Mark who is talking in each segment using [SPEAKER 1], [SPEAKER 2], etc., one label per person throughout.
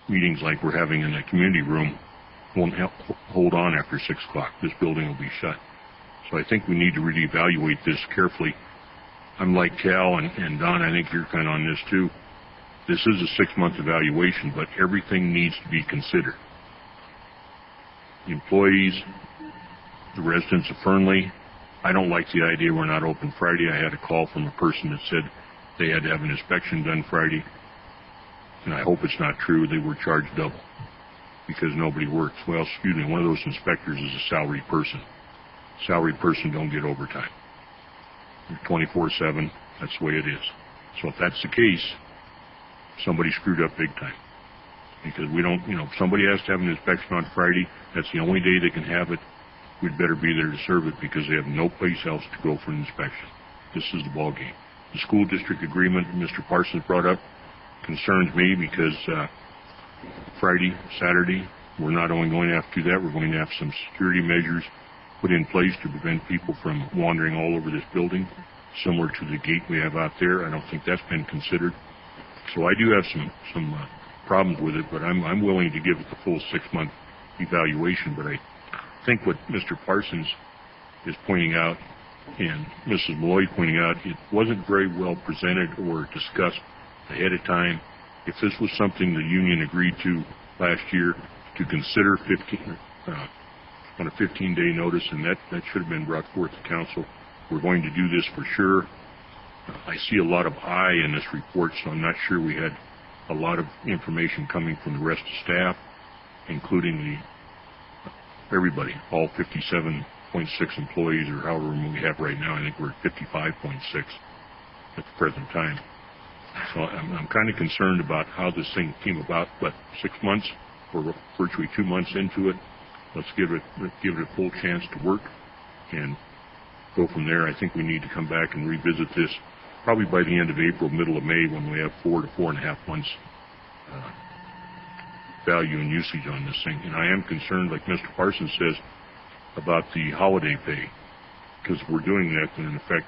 [SPEAKER 1] meetings like we're having in the community room won't hold on after 6 o'clock. This building will be shut. So I think we need to really evaluate this carefully. I'm like Cal and Don, I think you're kind of on this too. This is a 6-month evaluation, but everything needs to be considered. The employees, the residents of Fernley. I don't like the idea we're not open Friday. I had a call from a person that said they had to have an inspection done Friday, and I hope it's not true. They were charged double because nobody works. Well, excuse me, one of those inspectors is a salaried person. Salaried person don't get overtime. They're 24/7. That's the way it is. So if that's the case, somebody screwed up big time. Because we don't, if somebody has to have an inspection on Friday, that's the only day they can have it. We'd better be there to serve it because they have no place else to go for an inspection. This is the ball game. The school district agreement Mr. Parsons brought up concerns me because Friday, Saturday, we're not only going to have to do that, we're going to have some security measures put in place to prevent people from wandering all over this building, similar to the gate we have out there. I don't think that's been considered. So I do have some problems with it, but I'm willing to give it the full 6-month evaluation. But I think what Mr. Parsons is pointing out and Mrs. Malloy pointing out, it wasn't very well presented or discussed ahead of time. If this was something the union agreed to last year to consider on a 15-day notice, and that should have been brought forth to council. We're going to do this for sure. I see a lot of I in this report, so I'm not sure we had a lot of information coming from the rest of staff, including everybody, all 57.6 employees, or however many we have right now. I think we're at 55.6 at the present time. So I'm kind of concerned about how this thing came about. But 6 months, or virtually 2 months into it, let's give it a full chance to work and go from there. I think we need to come back and revisit this probably by the end of April, middle of May, when we have 4 to 4.5 months value and usage on this thing. And I am concerned, like Mr. Parsons says, about the holiday pay, because if we're doing that, then in effect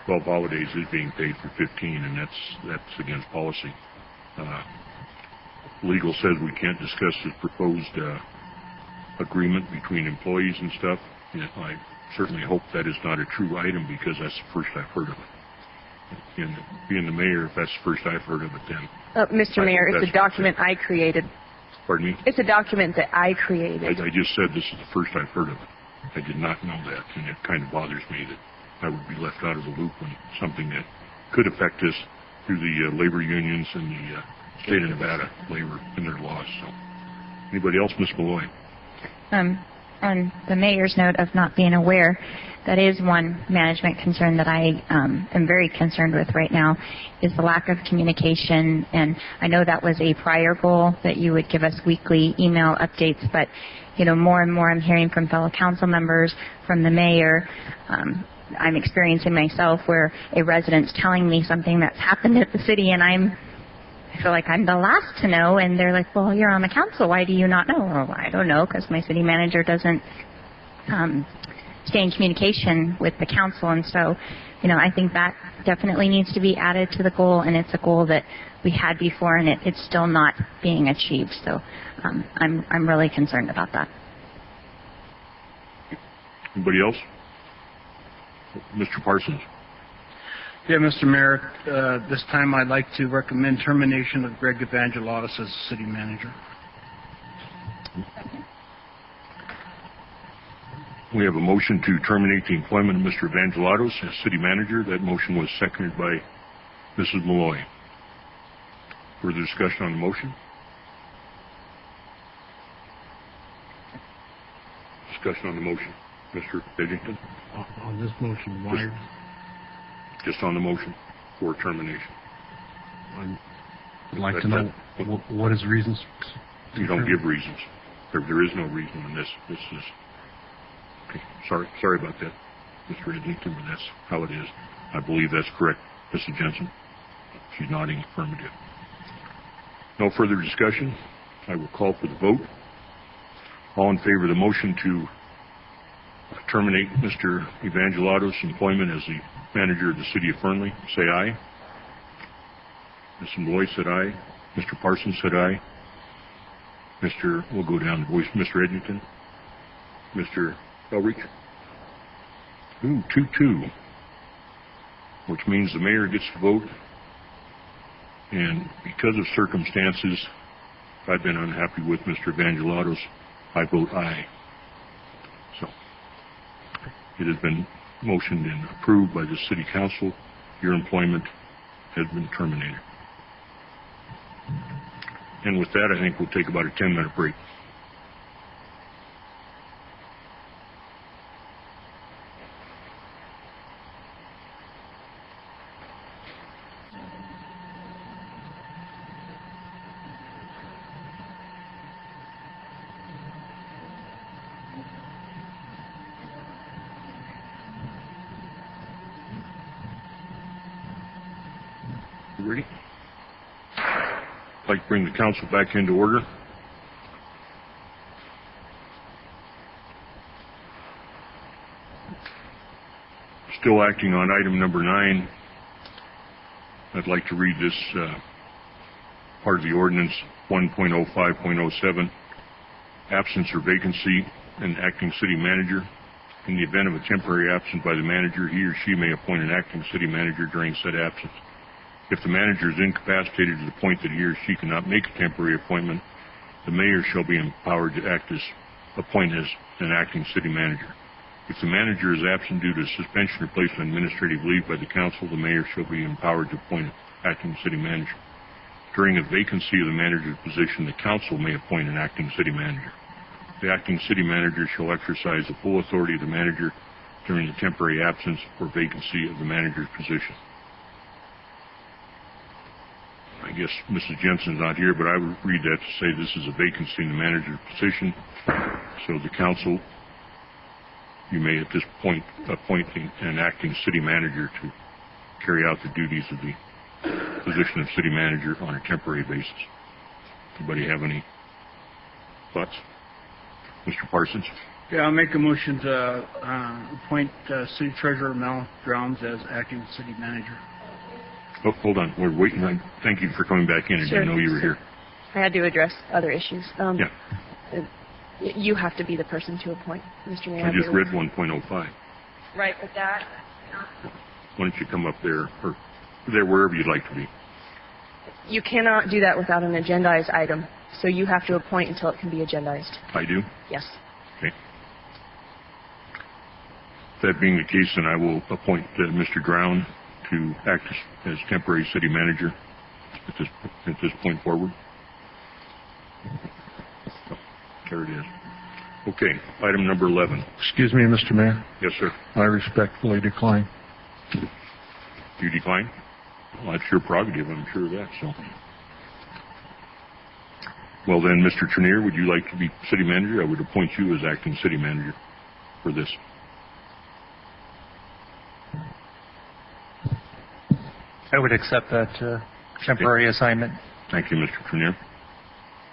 [SPEAKER 1] 12 holidays is being paid for 15, and that's against policy. Legal says we can't discuss this proposed agreement between employees and stuff. And I certainly hope that is not a true item, because that's the first I've heard of it. And being the mayor, if that's the first I've heard of it, then...
[SPEAKER 2] Mr. Mayor, it's a document I created.
[SPEAKER 1] Pardon me?
[SPEAKER 2] It's a document that I created.
[SPEAKER 1] I just said this is the first I've heard of it. I did not know that, and it kind of bothers me that I would be left out of the loop when something that could affect us through the labor unions and the state of Nevada labor and their laws. So, anybody else? Ms. Malloy.
[SPEAKER 3] On the mayor's note of not being aware, that is one management concern that I am very concerned with right now, is the lack of communication. And I know that was a prior goal, that you would give us weekly email updates, but more and more I'm hearing from fellow council members, from the mayor. I'm experiencing myself where a resident's telling me something that's happened at the city, and I feel like I'm the last to know, and they're like, well, you're on the council, why do you not know? Well, I don't know, because my city manager doesn't stay in communication with the council. And so, I think that definitely needs to be added to the goal, and it's a goal that we had before, and it's still not being achieved. So I'm really concerned about that.
[SPEAKER 1] Anybody else? Mr. Parsons.
[SPEAKER 4] Yeah, Mr. Mayor, this time I'd like to recommend termination of Greg Evangelatos as city manager.
[SPEAKER 1] We have a motion to terminate the employment of Mr. Evangelatos as city manager. That motion was seconded by Mrs. Malloy. Further discussion on the motion? Discussion on the motion. Mr. Edgington?
[SPEAKER 5] On this motion, why?
[SPEAKER 1] Just on the motion for termination.
[SPEAKER 5] I'd like to know what his reasons.
[SPEAKER 1] You don't give reasons. There is no reason in this. This is okay. Sorry about that, Mr. Edgington, but that's how it is. I believe that's correct, Mrs. Jensen. She's nodding affirmative. No further discussion. I will call for the vote. All in favor of the motion to terminate Mr. Evangelatos' employment as the manager of the city of Fernley, say aye. Mr. Malloy said aye. Mr. Parsons said aye. We'll go down the voice. Mr. Edgington? Mr. Eilrich? Ooh, 2-2. Which means the mayor gets to vote. And because of circumstances I've been unhappy with Mr. Evangelatos, I vote aye. So, it has been motioned and approved by the City Council. Your employment has been terminated. And with that, I think we'll take about a 10-minute break. You ready? I'd like to bring the council back into order. Still acting on item number 9. I'd like to read this part of the ordinance 1.05.07, absence or vacancy in acting city manager. In the event of a temporary absence by the manager, he or she may appoint an acting city manager during said absence. If the manager is incapacitated to the point that he or she cannot make a temporary appointment, the mayor shall be empowered to appoint as an acting city manager. If the manager is absent due to suspension or placed on administrative leave by the council, the mayor shall be empowered to appoint an acting city manager. During a vacancy of the manager's position, the council may appoint an acting city manager. The acting city manager shall exercise the full authority of the manager during the temporary absence or vacancy of the manager's position. I guess Mrs. Jensen's not here, but I would read that to say this is a vacancy in the manager's position. So the council, you may at this point appoint an acting city manager to carry out the duties of the position of city manager on a temporary basis. Anybody have any thoughts? Mr. Parsons?
[SPEAKER 4] Yeah, I'll make a motion to appoint City Treasurer Mel Drown as acting city manager.
[SPEAKER 1] Oh, hold on. We're waiting. Thank you for coming back in. I didn't know you were here.
[SPEAKER 2] I had to address other issues.
[SPEAKER 1] Yeah.
[SPEAKER 2] You have to be the person to appoint, Mr. Mayor.
[SPEAKER 1] I just read 1.05.
[SPEAKER 2] Right, with that.
[SPEAKER 1] Why don't you come up there, or there, wherever you'd like to be.
[SPEAKER 2] You cannot do that without an agendized item, so you have to appoint until it can be agendized.
[SPEAKER 1] I do?
[SPEAKER 2] Yes.
[SPEAKER 1] Okay. That being the case, then I will appoint Mr. Drown to act as temporary city manager at this point forward. Oh, there it is. Okay, item number 11.
[SPEAKER 5] Excuse me, Mr. Mayor.
[SPEAKER 1] Yes, sir.
[SPEAKER 5] I respectfully decline.
[SPEAKER 1] You decline? Well, that's your prerogative, I'm sure of that. So, well then, Mr. Turnier, would you like to be city manager? I would appoint you as acting city manager for this.
[SPEAKER 6] I would accept that temporary assignment.
[SPEAKER 1] Thank you, Mr. Turnier.